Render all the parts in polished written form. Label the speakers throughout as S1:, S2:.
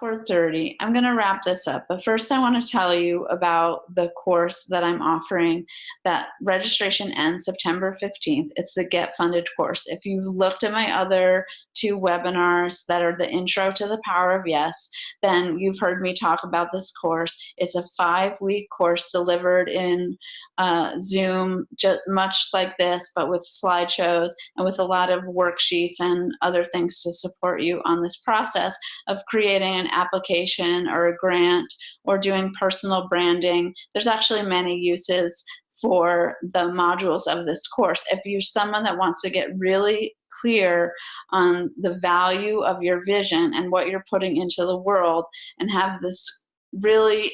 S1: 4:30. I'm going to wrap this up, but first I want to tell you about the course that I'm offering. That registration ends September 15th. It's the Get Funded course. If you've looked at my other two webinars that are the Intro to the Power of Yes, then you've heard me talk about this course. It's a 5-week course delivered in Zoom, much like this, but with slideshows and with a lot of worksheets and other things to support you on this process of creating an application or a grant or doing personal branding. There's actually many uses for the modules of this course. If you're someone that wants to get really clear on the value of your vision and what you're putting into the world and have this really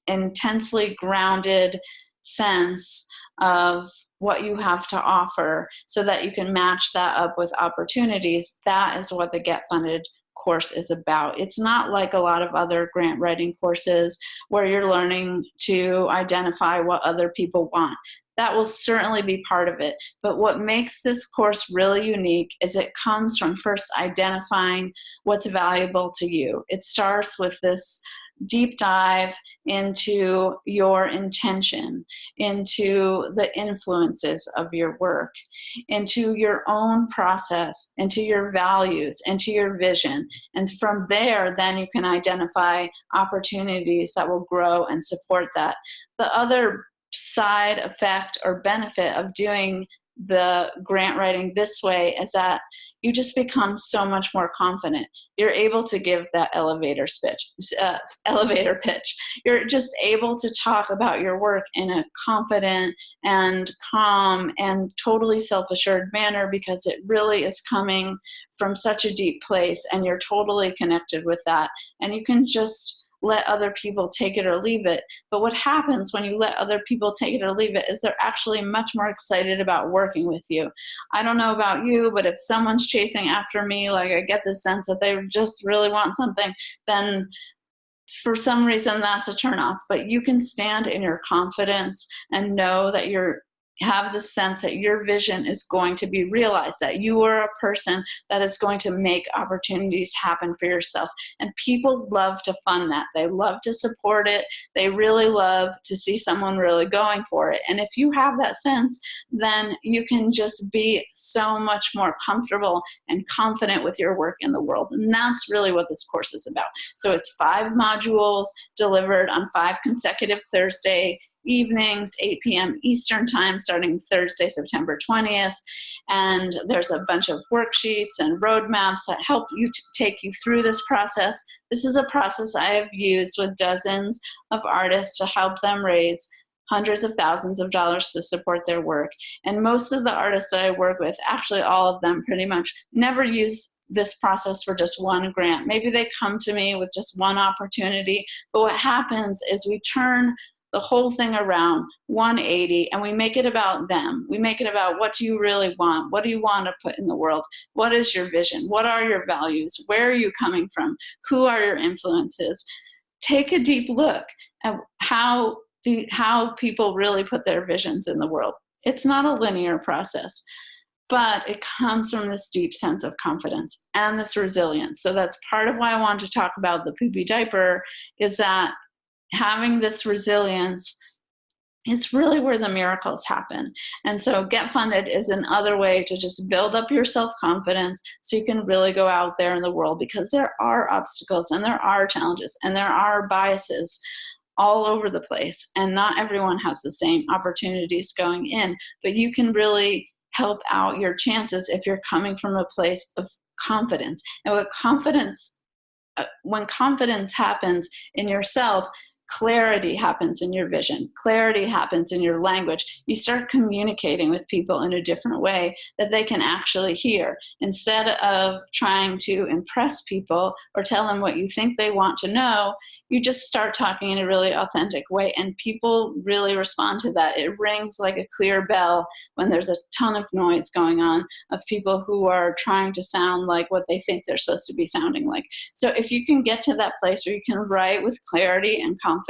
S1: intensely grounded sense of what you have to offer so that you can match that up with opportunities, that is what the Get Funded course is about. It's not like a lot of other grant writing courses where you're learning to identify what other people want. That will certainly be part of it. But what makes this course really unique is it comes from first identifying what's valuable to you. It starts with this deep dive into your intention, into the influences of your work, into your own process, into your values, into your vision. And from there, then you can identify opportunities that will grow and support that. The other side effect or benefit of doing the grant writing this way is that you just become so much more confident. You're able to give that elevator pitch. You're just able to talk about your work in a confident and calm and totally self-assured manner because it really is coming from such a deep place and you're totally connected with that. And you can just let other people take it or leave it. But what happens when you let other people take it or leave it is they're actually much more excited about working with you. I don't know about you, but if someone's chasing after me, like I get the sense that they just really want something, then for some reason that's a turnoff. But you can stand in your confidence and know that have the sense that your vision is going to be realized, that you are a person that is going to make opportunities happen for yourself. And people love to fund that. They love to support it. They really love to see someone really going for it. And if you have that sense, then you can just be so much more comfortable and confident with your work in the world. And that's really what this course is about. So it's 5 modules delivered on 5 consecutive Thursday evenings, 8 p.m. Eastern time, starting Thursday, September 20th. And there's a bunch of worksheets and roadmaps that help you take you through this process. This is a process I have used with dozens of artists to help them raise hundreds of thousands of dollars to support their work. And most of the artists that I work with, actually all of them pretty much, never use this process for just one grant. Maybe they come to me with just one opportunity, but what happens is we turn the whole thing around 180 and we make it about them. We make it about, what do you really want? What do you want to put in the world? What is your vision? What are your values? Where are you coming from? Who are your influences? Take a deep look at how people really put their visions in the world. It's not a linear process, but it comes from this deep sense of confidence and this resilience. So that's part of why I wanted to talk about the poopy diaper, is that having this resilience, it's really where the miracles happen. And so Get Funded is another way to just build up your self-confidence so you can really go out there in the world, because there are obstacles and there are challenges and there are biases all over the place. And not everyone has the same opportunities going in, but you can really help out your chances if you're coming from a place of confidence. And when confidence happens in yourself, clarity happens in your vision. Clarity happens in your language. You start communicating with people in a different way that they can actually hear. Instead of trying to impress people or tell them what you think they want to know, you just start talking in a really authentic way, and people really respond to that. It rings like a clear bell when there's a ton of noise going on of people who are trying to sound like what they think they're supposed to be sounding like. So if you can get to that place where you can write with clarity and confidence,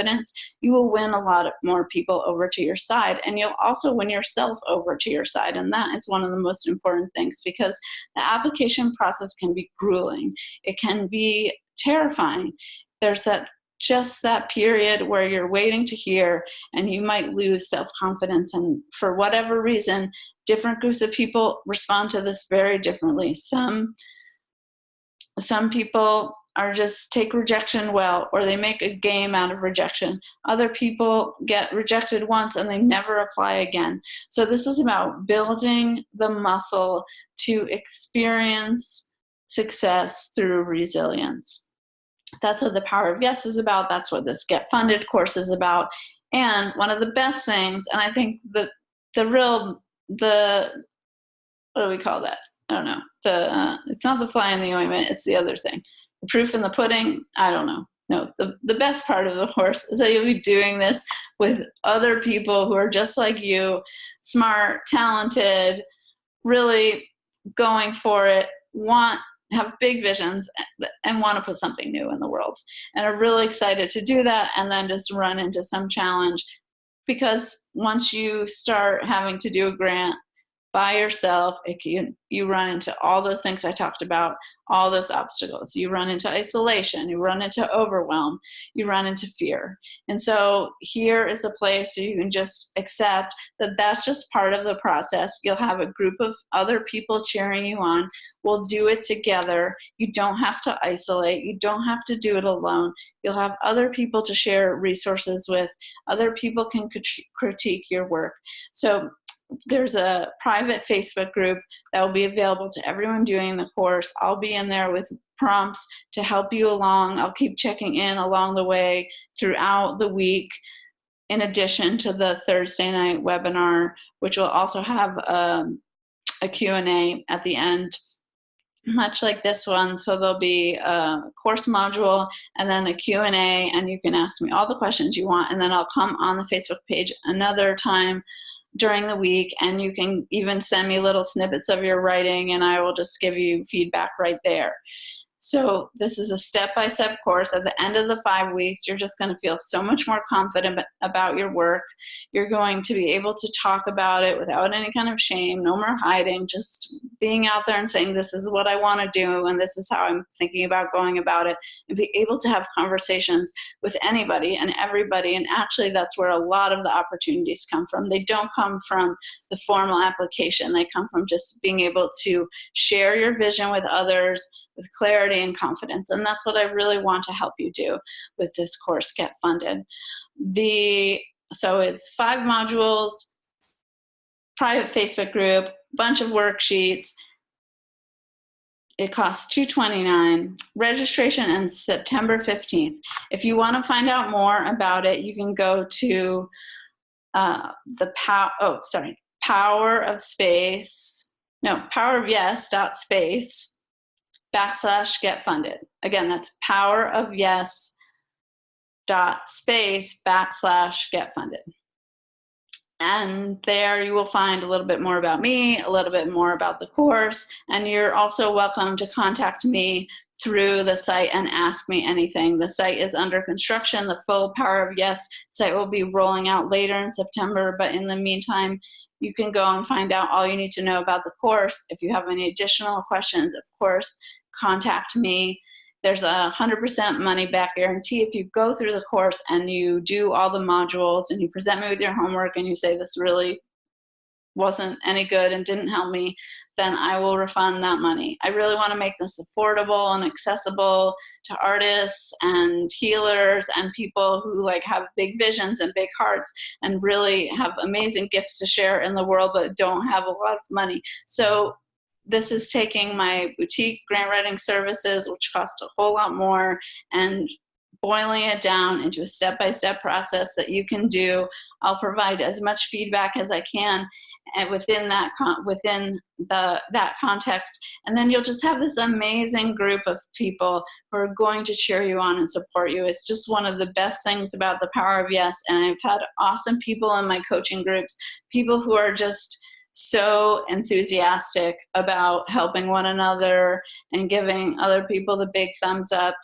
S1: you will win a lot more people over to your side, and you'll also win yourself over to your side. And that is one of the most important things, because the application process can be grueling. It can be terrifying. There's just that period where you're waiting to hear, and you might lose self-confidence. And for whatever reason, different groups of people respond to this very differently. Some people are just take rejection well, or they make a game out of rejection. Other people get rejected once and they never apply again. So this is about building the muscle to experience success through resilience. That's what the Power of Yes is about. That's what this Get Funded course is about. And one of the best things, and I think the what do we call that? I don't know. It's not the fly in the ointment. It's the other thing. The proof in the pudding. I don't know. No, the best part of the course is that you'll be doing this with other people who are just like you, smart, talented, really going for it, have big visions, and want to put something new in the world, and are really excited to do that, and then just run into some challenge. Because once you start having to do a grant by yourself, you run into all those things I talked about, all those obstacles. You run into isolation, you run into overwhelm, you run into fear. And so here is a place where you can just accept that that's just part of the process. You'll have a group of other people cheering you on. We'll do it together. You don't have to isolate. You don't have to do it alone. You'll have other people to share resources with. Other people can critique your work. So there's a private Facebook group that will be available to everyone doing the course. I'll be in there with prompts to help you along. I'll keep checking in along the way throughout the week, in addition to the Thursday night webinar, which will also have a Q&A at the end, much like this one. So there'll be a course module and then a Q&A, and you can ask me all the questions you want, and then I'll come on the Facebook page another time during the week, and you can even send me little snippets of your writing, and I will just give you feedback right there. So this is a step-by-step course. At the end of the 5 weeks, you're just going to feel so much more confident about your work. You're going to be able to talk about it without any kind of shame, no more hiding, just being out there and saying, this is what I want to do, and this is how I'm thinking about going about it, and be able to have conversations with anybody and everybody. And actually, that's where a lot of the opportunities come from. They don't come from the formal application. They come from just being able to share your vision with others with clarity and confidence. And that's what I really want to help you do with this course, Get Funded. So it's 5 modules, private Facebook group, bunch of worksheets. It costs $229. Registration ends September 15th. If you want to find out more about it, you can go to powerofyes.space/Get Funded. Again, that's powerofyes.space/Get Funded. And there you will find a little bit more about me, a little bit more about the course, and you're also welcome to contact me through the site and ask me anything. The site is under construction. The full Power of Yes site will be rolling out later in September, but in the meantime, you can go and find out all you need to know about the course. If you have any additional questions, of course, contact me. There's a 100% money back guarantee. If you go through the course and you do all the modules and you present me with your homework and you say this really wasn't any good and didn't help me, then I will refund that money. I really want to make this affordable and accessible to artists and healers and people who have big visions and big hearts and really have amazing gifts to share in the world but don't have a lot of money. So this is taking my boutique grant writing services, which cost a whole lot more, and boiling it down into a step-by-step process that you can do. I'll provide as much feedback as I can and within that context, and then you'll just have this amazing group of people who are going to cheer you on and support you. It's just one of the best things about the Power of Yes, and I've had awesome people in my coaching groups, people who are just so enthusiastic about helping one another and giving other people the big thumbs up,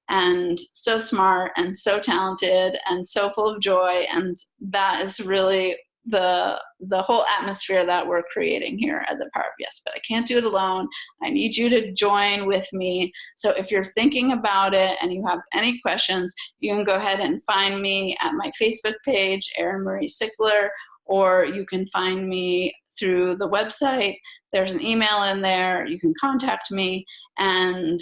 S1: and so smart and so talented and so full of joy. And that is really the whole atmosphere that we're creating here at the Power of Yes. But I can't do it alone. I need you to join with me. So if you're thinking about it and you have any questions, you can go ahead and find me at my Facebook page, Erin Marie Sickler, or you can find me through the website. There's an email in there. You can contact me, and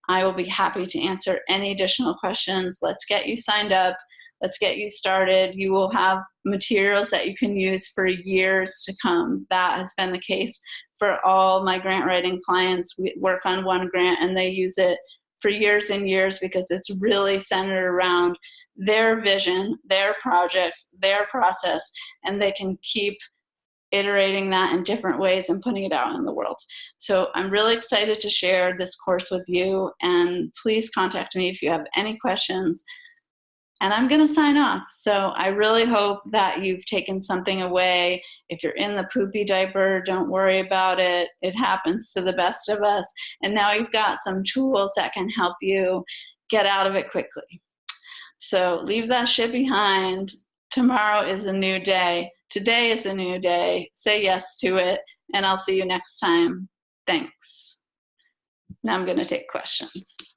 S1: I will be happy to answer any additional questions. Let's get you signed up. Let's get you started. You will have materials that you can use for years to come. That has been the case for all my grant writing clients. We work on one grant and they use it for years and years because it's really centered around their vision, their projects, their process, and they can keep iterating that in different ways and putting it out in the world. So I'm really excited to share this course with you, and please contact me if you have any questions. And I'm going to sign off. So I really hope that you've taken something away. If you're in the poopy diaper, don't worry about it. It happens to the best of us. And now you've got some tools that can help you get out of it quickly. So leave that shit behind. Tomorrow is a new day. Today is a new day. Say yes to it. And I'll see you next time. Thanks. Now I'm going to take questions.